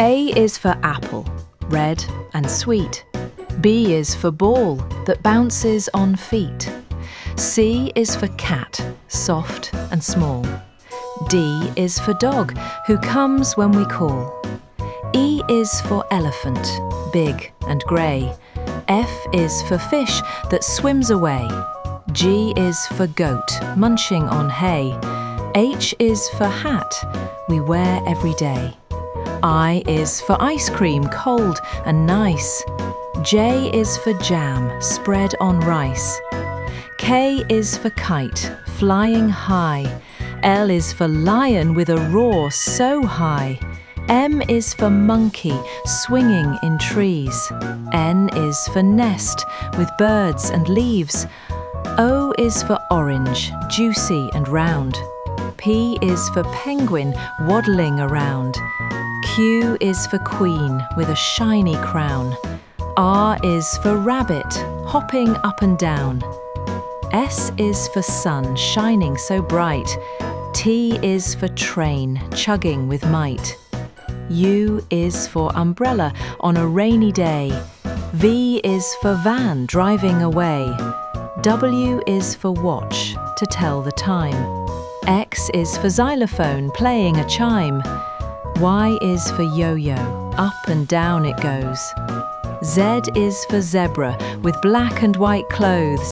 A is for apple, red and sweet. B is for ball that bounces on feet. C is for cat, soft and small. D is for dog, who comes when we call. E is for elephant, big and grey. F is for fish that swims away. G is for goat, munching on hay. H is for hat, we wear every day. I is for ice cream, cold and nice. J is for jam, spread on rice. K is for kite, flying high. L is for lion with a roar so high. M is for monkey, swinging in trees. N is for nest, with birds and leaves. O is for orange, juicy and round. P is for penguin, waddling around. Q is for queen, with a shiny crown. R is for rabbit, hopping up and down. S is for sun, shining so bright. T is for train, chugging with might. U is for umbrella on a rainy day. V is for van, driving away. W is for watch, to tell the time. X is for xylophone, playing a chime. Y is for yo-yo, up and down it goes. Z is for zebra, with black and white clothes.